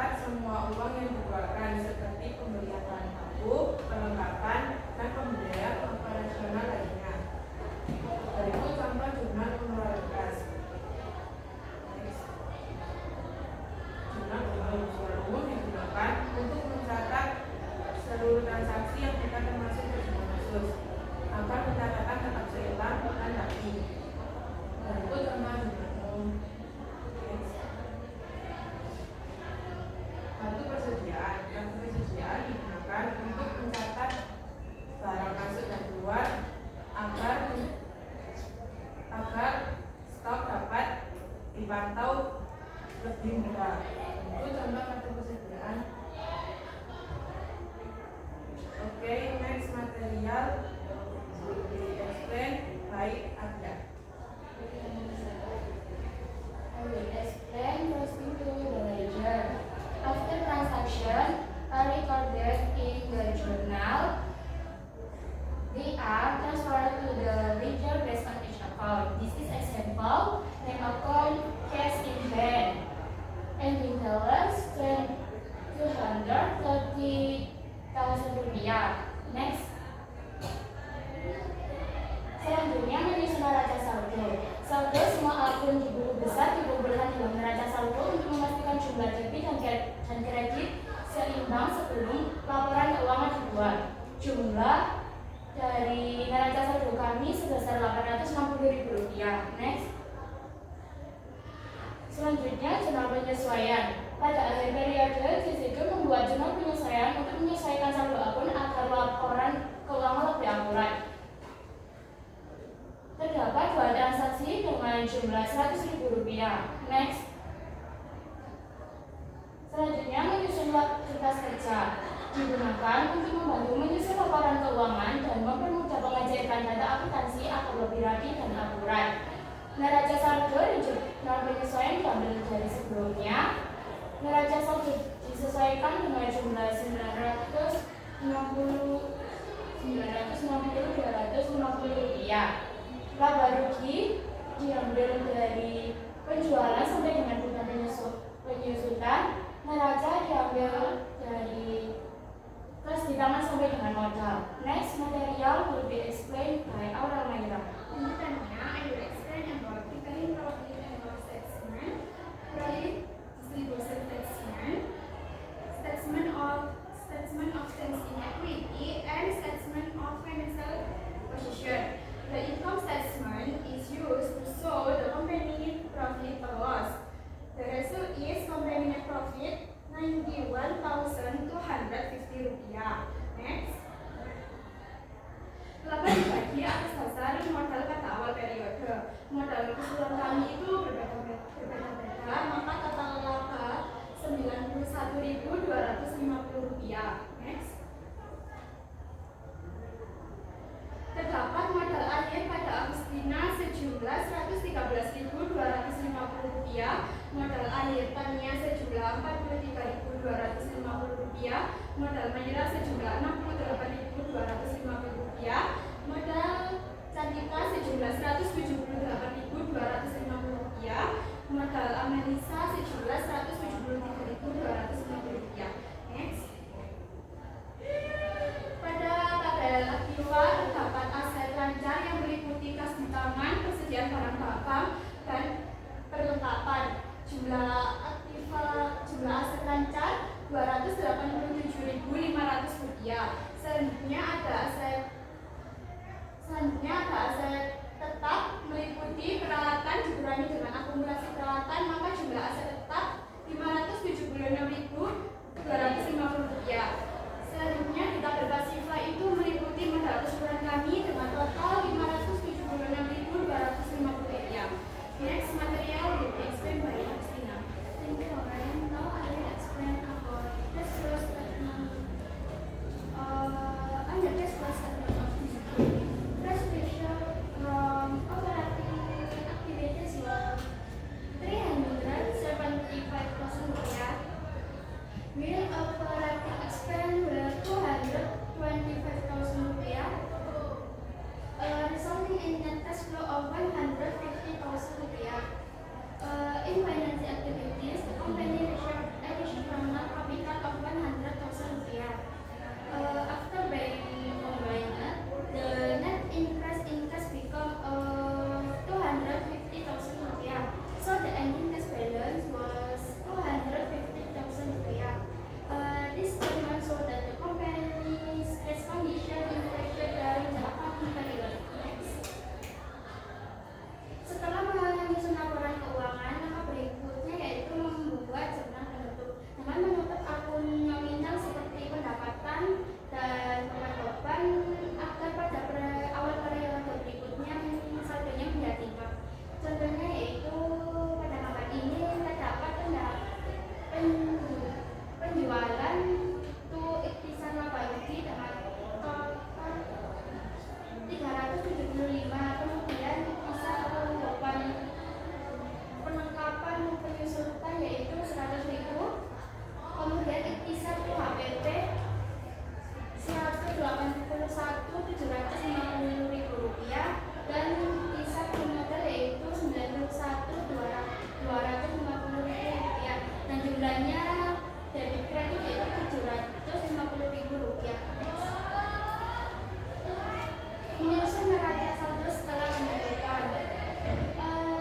mencatat semua uang yang dikeluarkan seperti pembelian bahan baku, perlengkapan, dan pembiayaan operasional lainnya. Berikut contoh jurnal pengeluaran kas. Jurnal umum digunakan untuk mencatat seluruh transaksi yang tidak termasuk jurnal khusus agar pencatatan tetap seimbang dan rapi. Berikut contoh jurnal umum. Kartu persediaan digunakan untuk mencatat barang masuk dan keluar agar stok dapat dipantau lebih mudah. Itu contoh kartu persediaan. Oke, next material di explain by Adya. I will explain first into the ledger. After transaction are recorded in the journal, they are transferred to the ledger based on each account. This is example, name account, cash in hand, ending balance Rp230,000. Next. Selanjutnya menyusun neraca saldo. Saldo semua akun di buku besar dikumpulkan dalam neraca saldo untuk memastikan jumlah debit dan kredit seimbang sebelum laporan keuangan dibuat. Jumlah dari neraca saldo kami sebesar Rp860.000. Next. Selanjutnya jurnal penyesuaian. Pada akhir periode, JCG membuat jurnal penyesuaian untuk menyesuaikan saldo akun agar laporan keuangan lebih akurat. Terdapat 2 transaksi dengan jumlah Rp100.000. Next. Selanjutnya menyusun kertas kerja. Digunakan untuk membantu menyusun laporan keuangan dan mempermudah pengecekan data akuntansi agar lebih rapi dan akurat. Neraca saldo dan jurnal penyesuaian diambil dari sebelumnya. Neraca saldo disesuaikan dengan jumlah Rp960.250. Laba rugi diambil dari penjualan sampai dengan bulan penyusutan. Neraca diambil dari kas di tangan sampai dengan modal. Next material will be explained by Aurel Maira. Selanjutnya, I will explain about preparing profit and loss statement, profit distribution statement, statement of change in equity, and statement of financial position. The income statement is used to show the company profit or loss. The result is company net profit Rp91.250. Next. Laba dibagi atas dasar modal kata awal periode. Modal keseluruhan kami itu berbeda-beda, maka total laba Rp91.250. Next. Terdapat modal akhir pada Agustina sejumlah Rp113.250, modal akhir Tania sejumlah Rp43.250, modal Maira sejumlah Rp68.250, modal Cantika sejumlah Rp178.250, modal Amelisa sejumlah Rp173.250. Next. Pada tabel aktiva terdapat aset lancar yang meliputi kas di tangan, persediaan barang dagang, dan perlengkapan. Jumlah aset lancar Rp287.500. Selanjutnya ada aset tetap meliputi peralatan dikurangi dengan akumulasi peralatan, maka jumlah aset tetap Rp576.250. Selanjutnya di tabel pasifa itu meliputi modal keseluruhan kami dengan total Rp576.250. Next material will be explained by Agustina. Thank you, Lauren. Now I will explain about cash flow statement. Under cash flow statement of this cash ratio kemudian iktisar UHPP Rp181.750.000 dan iktisar promoter yaitu Rp91.250.000 dan jumlahnya debit kredit yaitu Rp750.000. Menyusun neraca saldo setelah pembentukan.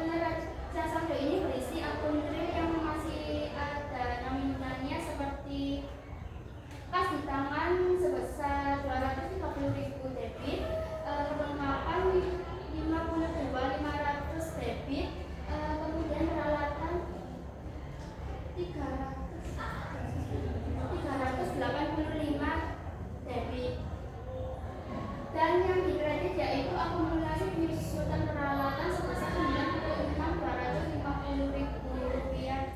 Neraca saldo ini berisi akun real yang masih ada nominalnya seperti kas di tangan sebesar Rp250.000 debit, kelengkapan Rp52.500 debit, kemudian peralatan Rp385 debit. Dan yang dikredit yaitu akumulasi penyusutan peralatan sebesar Rp96.250.000.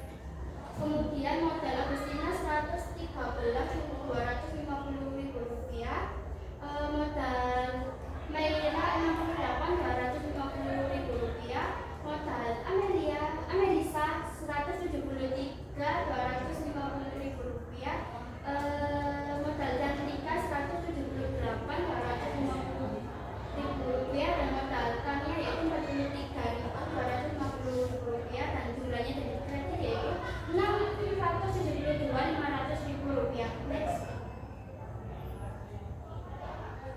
Kemudian modal Agustina Rp113.250.000, modal Meira Rp68.250.000, modal Amelisa Rp173.250.000, modal Jantika Rp178.250.000 dan modal Tania yaitu Rp43.250.000 dan jumlahnya dari kredit yaitu Rp672.500.000. Next.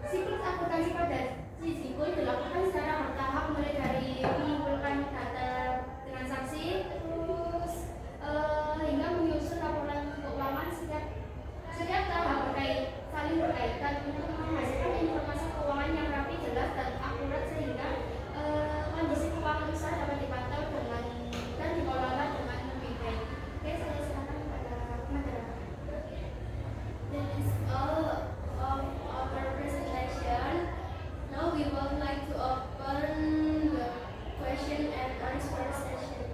Siklus akuntansi pada Ziko dilakukan secara bertahap mulai dari mengumpulkan data transaksi terus hingga menyusun laporan keuangan setiap tahap saling berkaitan untuk menghasilkan informasi keuangan yang rapi, jelas dan akurat sehingga kondisi keuangan usaha dapat dipantau dan dikelola dengan lebih baik. Oke, saya silakan kepada moderator. That is all of our presentation. Now we would like to open the question and answer session.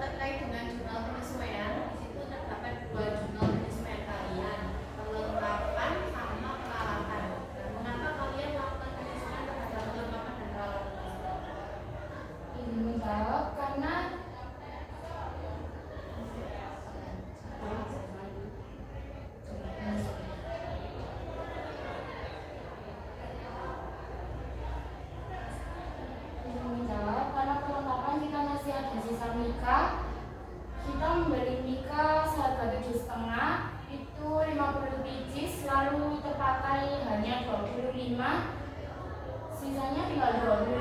Terkait dengan jurnal penyesuaian, di situ terdapat 2 jurnal penyesuaian kalian, perlengkapan sama peralatan. Dan mengapa kalian melakukan penyesuaian terhadap perlengkapan dan peralatan? Ingin menjawab karena perlengkapan kita masih ada sisa mika. Kita membeli mika seharga 7,5 itu 50 biji, lalu terpakai hanya 25, sisanya tinggal 25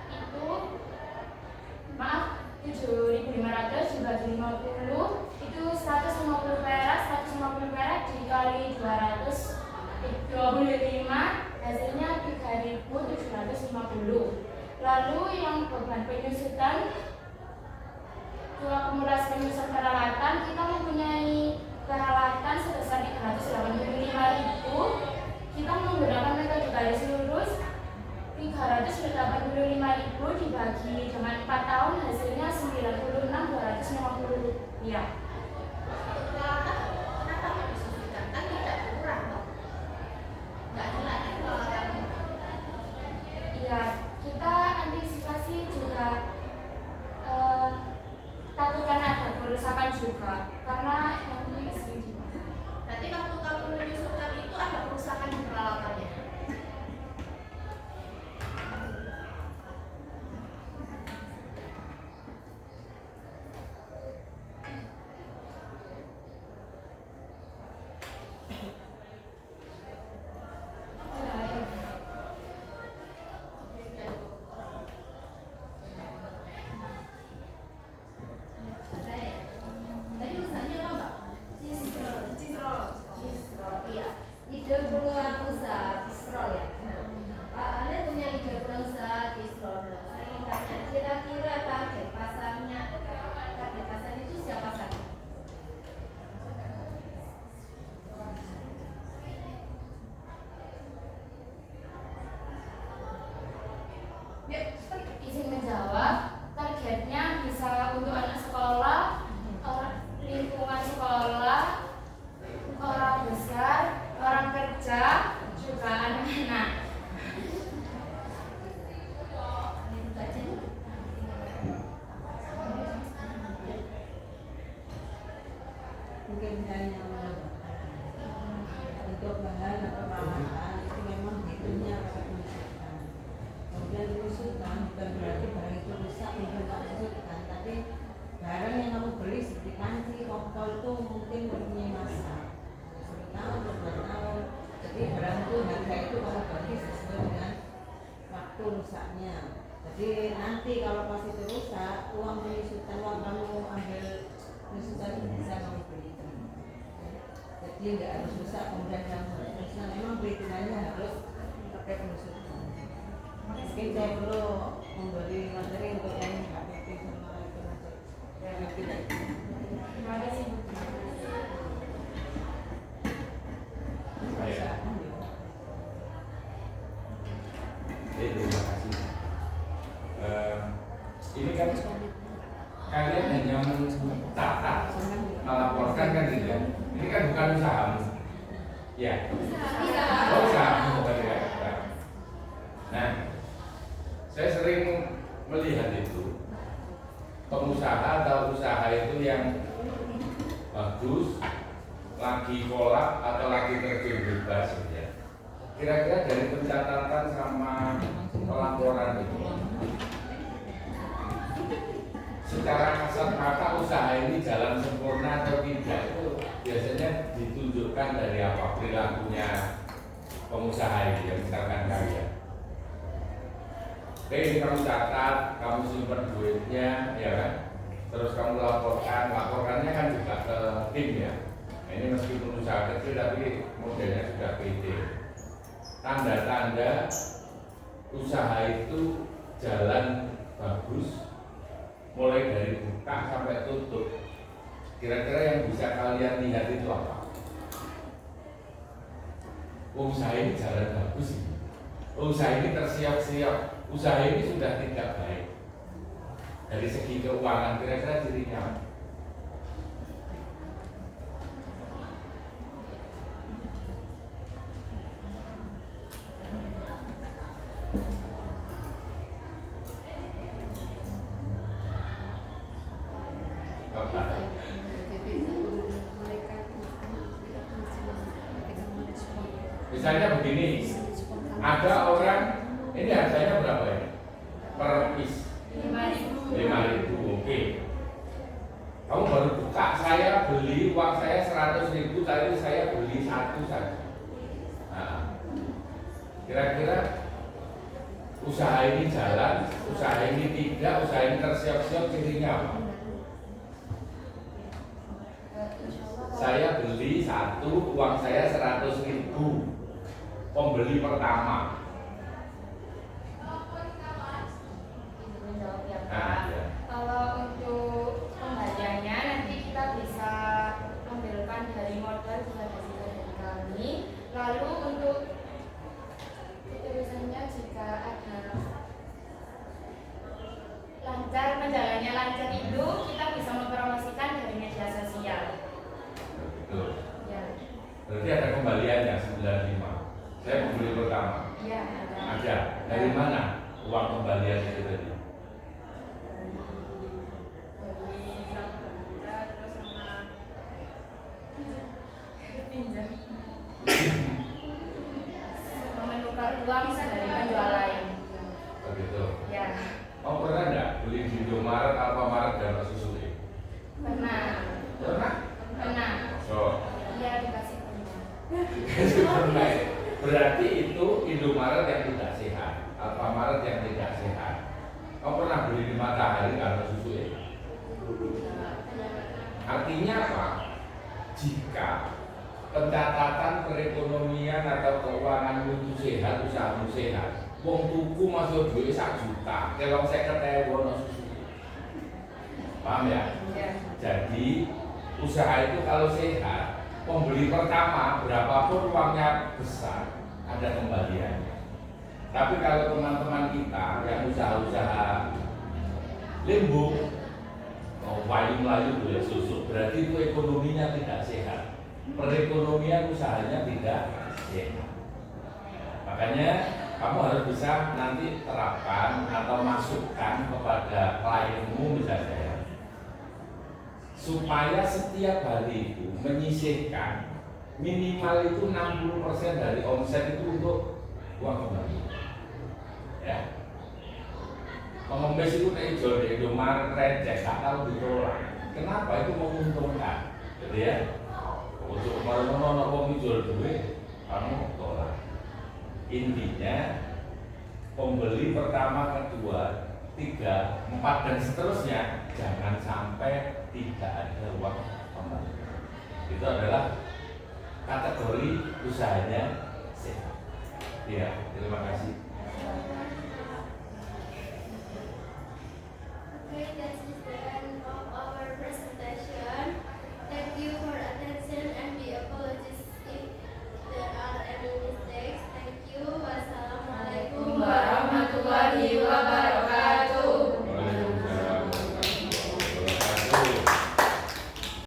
itu maaf 7.500 dibagi 50 itu 150 perak dikali 225 hasilnya 3.750. Lalu yang beban penyusutan akumulasi penyusutan peralatan, kita mempunyai peralatan sebesar 385.000. Kita menggunakan metode garis lurus. 385.000 dibagi dengan 4 tahun hasilnya 96.250 rupiah. Peralatan kenapa nggak disusulkan? Kan tidak kurang toh? Nggak jelas ya peralatan. Iya, kita antisipasi juga takutkan ada kerusakan juga karena yang ini Berarti waktu kamu menyusulkan itu ada kerusakan di peralatannya. Tadi usahanya apa mbak? Cisro. Iya. Ide peluang usaha. mungkin hanya untuk bahan atau perawatan itu memang hitungnya pakai penyusutan. Kemudian penyusutan bukan berarti barang itu rusak tidak penyusutan, tapi barang yang kamu beli seperti panci, kompor itu mungkin mempunyai masa 10 tahun, 20 tahun. Jadi barang itu harga itu kamu beli sesuai dengan waktu rusaknya. Jadi nanti kalau pas itu rusak, uang penyusutan, uang kamu ambil penyusutan itu bisa kamu belikan. Jadi nggak harus rusak kemudian kamu penyusutan. Memang perhitungannya harus pakai penyusutan. Mungkin saya perlu memberi materi untuk yang KPP sama itu nanti. Terima kasih. Terima kasih. Ini kan kalian hanya mencatat, melaporkan kan gitu. Ini kan bukan usahamu, ya. Oh, usahamu bukan ya. Nah, saya sering melihat itu pengusaha atau usaha itu yang bagus, lagi kolak atau lagi terjun bebas, ya. Kira-kira dari pencatatan sama pelaporan itu, secara kasat mata usaha ini jalan sempurna atau tidak itu biasanya ditunjukkan dari apa perilakunya pengusaha ini, ya, misalkan kalian. Oke, ini kamu catat, kamu simpan duitnya, ya kan? Terus kamu laporkannya kan juga ke tim, ya. Nah, ini meskipun usaha kecil tapi modelnya sudah PD. Tanda-tanda usaha itu jalan bagus, mulai dari buka sampai tutup. Kira-kira yang bisa kalian lihat itu apa? Usaha ini jalan bagus, usaha ini tersiap-siap, usaha ini sudah tidak baik. Dari segi keuangan, kira-kira cirinya apa? Misalnya begini, ada orang ini harganya berapa ya? Per piece 5.000, oke. Kamu baru buka, saya beli, uang saya 100.000, tadi saya beli satu saja. Nah, kira-kira usaha ini jalan, usaha ini tidak, usaha ini tersiap-siap, cirinya apa? Saya beli satu, uang saya 100.000. Pembeli pertama. Menjawab ya Pak. Nah, ya. Kalau untuk pembayarannya nanti kita bisa ambilkan dari modal juga dari kami. Lalu untuk keterusannya jika ada lancar, penjalannya lancar itu kita bisa mempromosikan dari media sosial. Betul. Ya. Berarti ada kembaliannya 95. Saya pembeli pertama. Iya. Ada. Dari mana uang kembalian itu tadi? Menukar uang dari penjual lain. Begitu. Ya. Kamu pernah nggak beli di Indomaret, Alfamaret dan susu? Pernah. Pernah? Pernah. So, Iya dikasih pernah. pernah. Berarti itu Indomaret yang tidak sehat, Alfamaret yang tidak sehat. Kamu pernah beli di Matahari karena susu ya? Artinya apa? Jika pencatatan perekonomian atau keuangan itu sehat, usahamu sehat, wong tuku masuk duit 1 juta, kalau saya ketemu susu. Paham ya? Ya. Jadi usaha itu kalau sehat, pembeli pertama berapapun uangnya besar, ada kembaliannya. Tapi kalau teman-teman kita yang usaha-usaha limbung, mau layu boleh susu, berarti itu ekonominya tidak sehat. Perekonomian usahanya tidak sehat. Makanya kamu harus bisa nanti terapkan atau masukkan kepada klienmu misalnya. supaya setiap hari itu menyisihkan minimal itu 60% dari omset itu untuk uang kembali. Ya. Pengemis itu nek jual di Indomaret receh, gak tahu ditolak. Kenapa itu menguntungkan? Gitu ya. Untuk kemarin wong jual duit, kamu tolak. Intinya pembeli pertama, kedua, 3, 4 dan seterusnya jangan sampai tidak ada uang kembali. Itu adalah kategori usahanya sehat. Ya, terima kasih. Okay, that's the end of